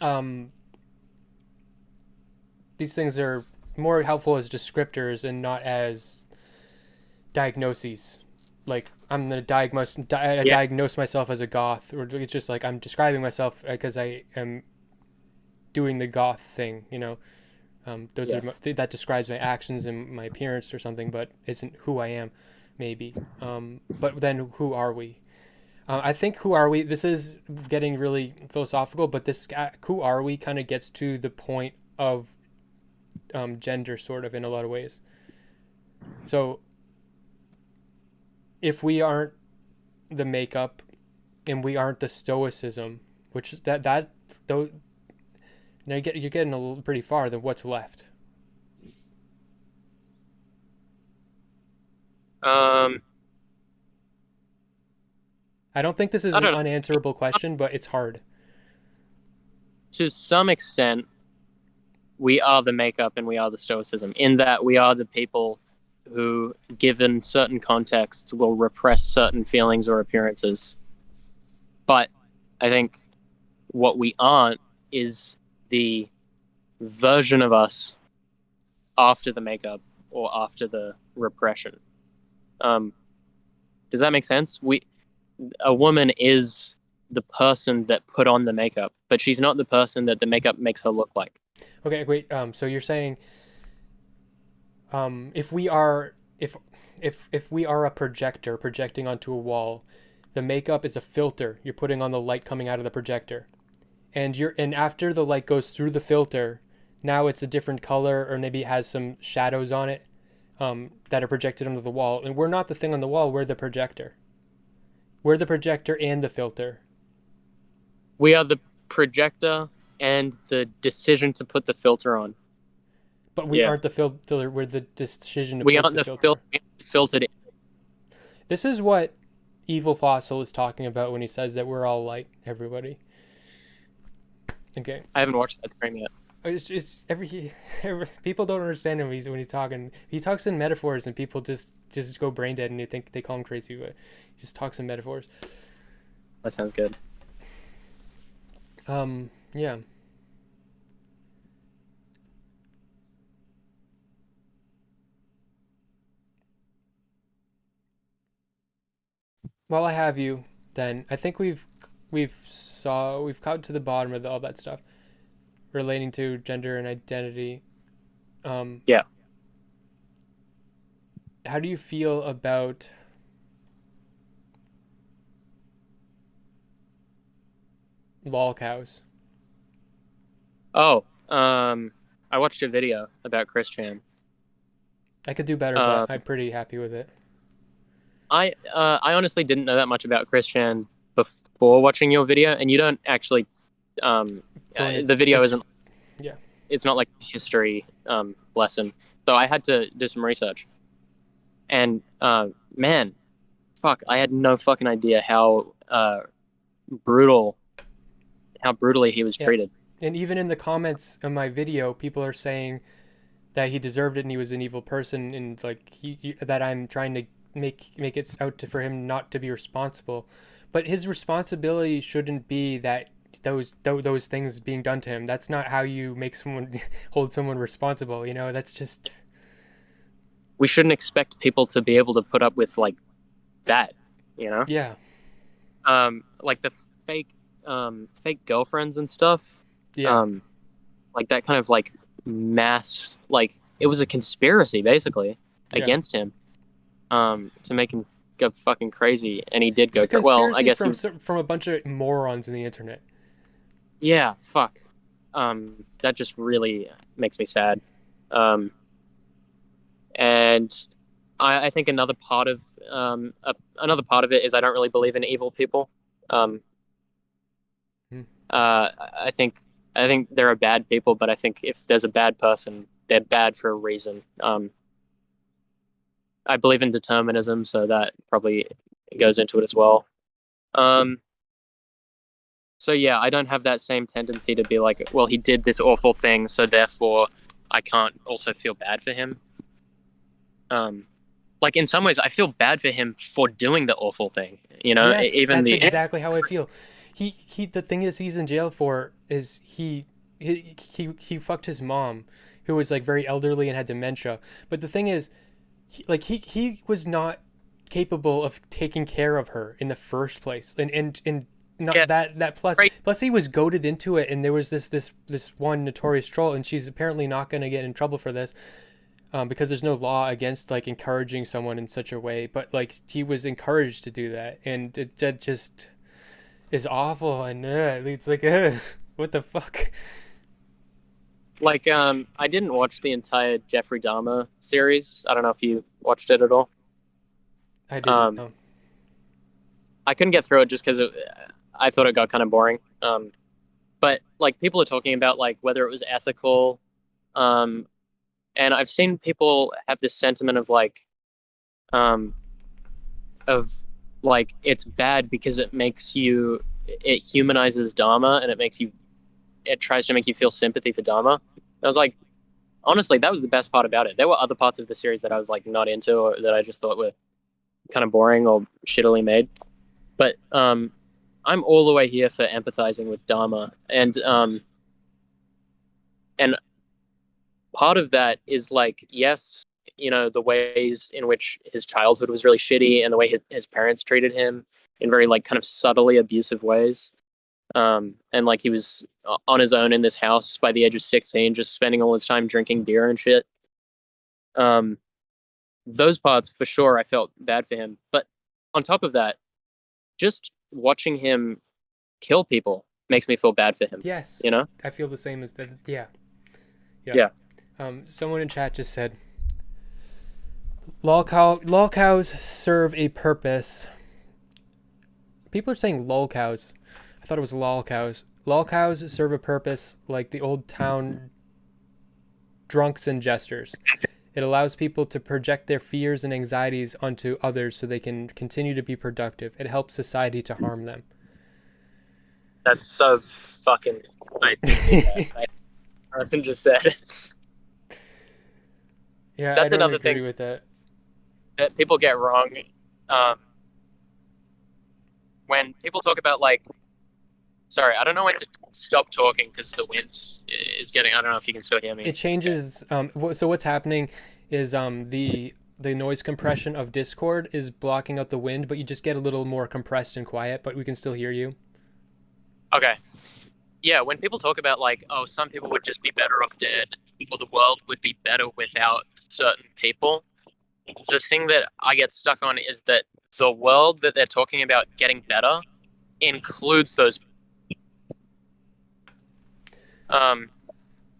Um, these things are more helpful as descriptors and not as diagnoses. Like I'm gonna Yeah, diagnose myself as a goth, or it's just like I'm describing myself because I am doing the goth thing. Those yeah. are that describes my actions and my appearance or something, but isn't who I am, maybe. But then who are we? I think who are we? This is getting really philosophical, but this who are we kind of gets to the point of gender, sort of in a lot of ways. So if we aren't the makeup and we aren't the stoicism, which that though you're getting a little pretty far, then what's left? Um, I don't think this is I an don't know. unanswerable question, but it's hard. To some extent, we are the makeup and we are the stoicism, in that we are the people who, given certain contexts, will repress certain feelings or appearances. But I think what we aren't is the version of us after the makeup or after the repression. Um, does that make sense? A woman is the person that put on the makeup, but she's not the person that the makeup makes her look like. Okay, wait. So you're saying, if we are if we are a projector projecting onto a wall, the makeup is a filter you're putting on the light coming out of the projector, and after the light goes through the filter, now it's a different color, or maybe it has some shadows on it, that are projected onto the wall. And we're not the thing on the wall. We're the projector. We're the projector and the filter. We are the projector and the decision to put the filter on. But we Yeah. aren't the filter. We're the decision to We put aren't the the filter. filtered. This is what Evil Fossil is talking about when he says that we're all light, everybody. Okay. I haven't watched that stream yet. It's every people don't understand him when he's talking. He talks in metaphors, and people just go brain dead, and they think they call him crazy, but he just talks in metaphors. That sounds good. Yeah. While I have you, then I think we've got to the bottom of all that stuff relating to gender and identity. Um, Yeah. how do you feel about lol cows? Oh, I watched a video about Chris Chan. I could do better, but Um, I'm pretty happy with it. I honestly didn't know that much about Chris Chan before watching your video, and you don't actually. Um, Going to the video isn't. yeah. It's not like a history lesson, so I had to do some research. And man, fuck, I had no fucking idea brutal, how brutally he was Yeah. treated. And even in the comments of my video, people are saying that he deserved it and he was an evil person, and like that I'm trying to make it out to, for him not to be responsible. But his responsibility shouldn't be that those things being done to him. That's not how you make someone hold someone responsible. That's just We shouldn't expect people to be able to put up with like that, you know? yeah, Like the fake girlfriends and stuff. yeah, Um, like that kind of like mass, like it was a conspiracy basically yeah. against him, to make him go fucking crazy, and he did It's go a crazy. Well, I conspiracy guess he from was, from a bunch of morons in the internet. yeah, fuck. That just really makes me sad. Um, and I think another part of it is I don't really believe in evil people. Um, Hmm. I think there are bad people, but I think if there's a bad person, they're bad for a reason. I believe in determinism, so that probably goes into it as well. Um, so yeah, I don't have that same tendency to be like, well, he did this awful thing, so therefore I can't also feel bad for him. Um, like in some ways, I feel bad for him for doing the awful thing. Yes, Even that's the exactly how I feel. The thing is he's in jail for is he fucked his mom, who was like very elderly and had dementia. But the thing is, he was not capable of taking care of her in the first place, and not yeah, that right. plus he was goaded into it, and there was this one notorious troll, and she's apparently not going to get in trouble for this, because there's no law against like encouraging someone in such a way, but like he was encouraged to do that, and that just is awful, and it's like what the fuck. Like I didn't watch the entire Jeffrey Dahmer series. I don't know if you watched it at all. I didn't Um, know. I couldn't get through it just because I thought it got kind of boring. But like people are talking about like whether it was ethical. Um, and I've seen people have this sentiment of like, um, of like it's bad because it humanizes Dharma and it tries to make you feel sympathy for Dharma. I was like, honestly, that was the best part about it. There were other parts of the series that I was like not into or that I just thought were kind of boring or shittily made. But I'm all the way here for empathizing with Dharma, and part of that is like, yes, the ways in which his childhood was really shitty and the way his parents treated him in very like kind of subtly abusive ways. And like he was on his own in this house by the age of 16, just spending all his time drinking beer and shit. Um, those parts for sure, I felt bad for him. But on top of that, just watching him kill people makes me feel bad for him. You Yes, know? I feel the same as that. Yeah, yeah. Yeah. Someone in chat just said, lol cows serve a purpose. People are saying lol cows. I thought it was lol cows. Lol cows serve a purpose like the old town drunks and jesters. It allows people to project their fears and anxieties onto others so they can continue to be productive. It helps society to harm them. That's so fucking. I hate that. Person just said. Yeah, I That's don't another thing agree with that. that people get wrong. Um, when people talk about like, sorry, I don't know when to stop talking because the wind is getting. I don't know if you can still hear me. It changes. So what's happening is the noise compression of Discord is blocking out the wind, but you just get a little more compressed and quiet, but we can still hear you. Okay. Yeah, when people talk about like, oh, some people would just be better off dead, or the world would be better without certain people, the thing that I get stuck on is that the world that they're talking about getting better includes those. Um,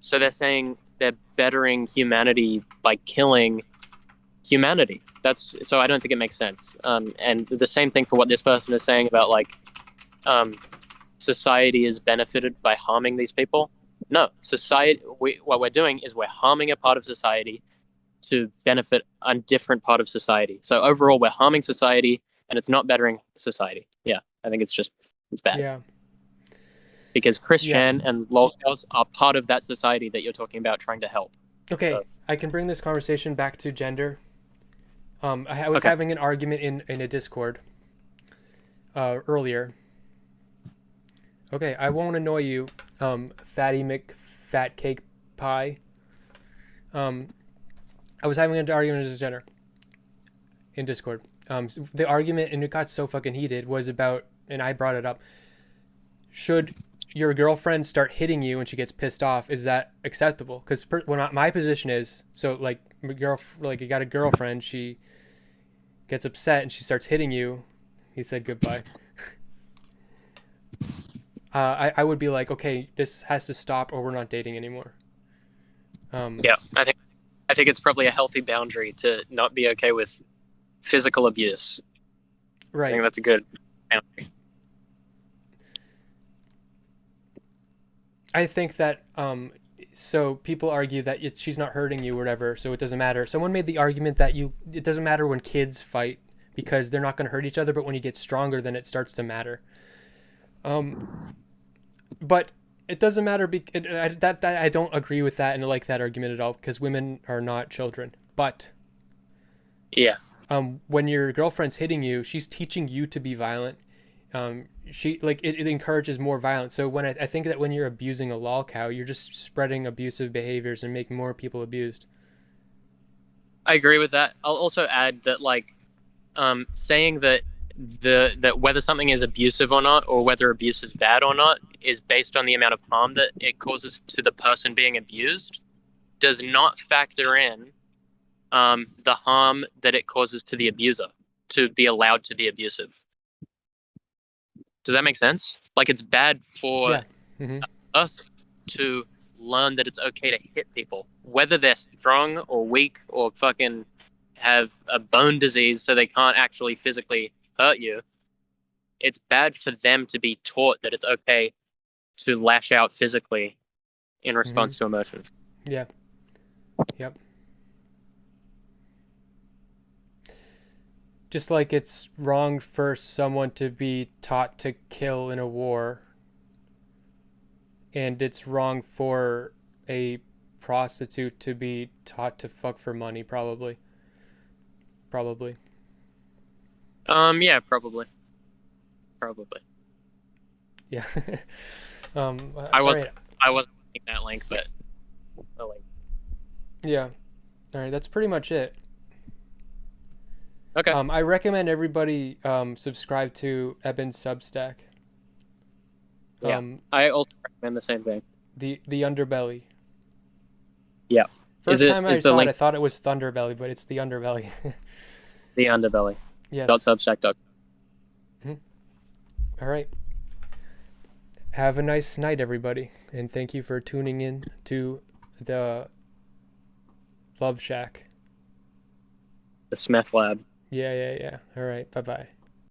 so they're saying they're bettering humanity by killing humanity. That's so I don't think it makes sense. And the same thing for what this person is saying about like um, society is benefited by harming these people. No, what we're doing is we're harming a part of society to benefit a different part of society. So overall, we're harming society, and it's not bettering society. Yeah, I think it's bad Yeah. because Yeah. Christian and lolcows are part of that society that you're talking about trying to help. Okay, So I can bring this conversation back to gender. I was okay, having an argument in a Discord earlier. Okay, I won't annoy you, Fatty McFat Cake Pie. Um, I was having an argument with gender in Discord. So the argument, and it got so fucking heated, was about, and I brought it up. Should your girlfriend start hitting you when she gets pissed off? Is that acceptable? Because my position is, so like like you got a girlfriend, she gets upset and she starts hitting you. He said goodbye. I would be like, okay, this has to stop, or we're not dating anymore. yeah, I think it's probably a healthy boundary to not be okay with physical abuse. I Right. think that's a good boundary. I think that so people argue that she's not hurting you or whatever, so it doesn't matter. Someone made the argument that it doesn't matter when kids fight because they're not going to hurt each other, but when you get stronger, then it starts to matter. Um, but it doesn't matter. That I don't agree with that and I like that argument at all because women are not children. But Yeah, when your girlfriend's hitting you, she's teaching you to be violent. She like it encourages more violence. So I think that when you're abusing a lol cow, you're just spreading abusive behaviors and making more people abused. I agree with that. I'll also add that like saying that whether something is abusive or not, or whether abuse is bad or not, is based on the amount of harm that it causes to the person being abused, does not factor in the harm that it causes to the abuser to be allowed to be abusive. Does that make sense? Like it's bad for Yeah. Mm-hmm. us to learn that it's okay to hit people, whether they're strong or weak or fucking have a bone disease so they can't actually physically hurt you. It's bad for them to be taught that it's okay to lash out physically in Mm-hmm. response to emotions. Yeah. Yep. Just like it's wrong for someone to be taught to kill in a war, and it's wrong for a prostitute to be taught to fuck for money, probably. Probably. Yeah, probably. Probably. Yeah. I All was right. I wasn't making that link, but the link. Yeah. All right. That's pretty much it. Okay. I recommend everybody subscribe to Eben's Substack. Yeah. Um, I also recommend the same thing. the Underbelly. Yeah. First time I Is the saw it, I link thought it was Thunderbelly, but it's the Underbelly. the underbelly dot Yes. substack. Mhm. All right. Have a nice night, everybody, and thank you for tuning in to the Love Shack. The Smith Lab. Yeah, yeah, yeah. All right. Bye bye.